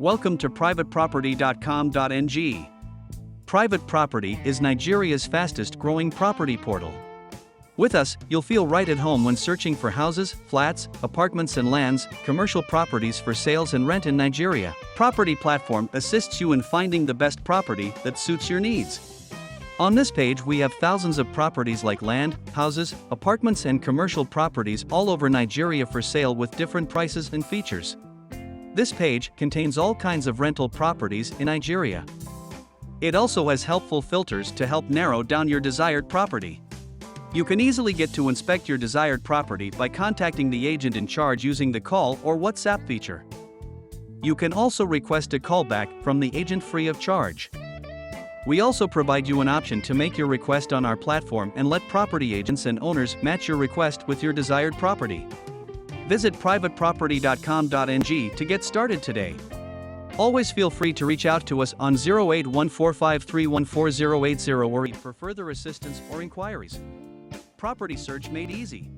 Welcome to privateproperty.com.ng. Private Property is Nigeria's fastest growing property portal. With us, you'll feel right at home when searching for houses, flats, apartments and lands, commercial properties for sales and rent in Nigeria. Property Platform assists you in finding the best property that suits your needs. On this page we have thousands of properties like land, houses, apartments and commercial properties all over Nigeria for sale with different prices and features. This page contains all kinds of rental properties in Nigeria. It also has helpful filters to help narrow down your desired property. You can easily get to inspect your desired property by contacting the agent in charge using the call or WhatsApp feature. You can also request a callback from the agent free of charge. We also provide you an option to make your request on our platform and let property agents and owners match your request with your desired property. Visit privateproperty.com.ng to get started today. Always feel free to reach out to us on 08145314080 or for further assistance or inquiries. Property search made easy.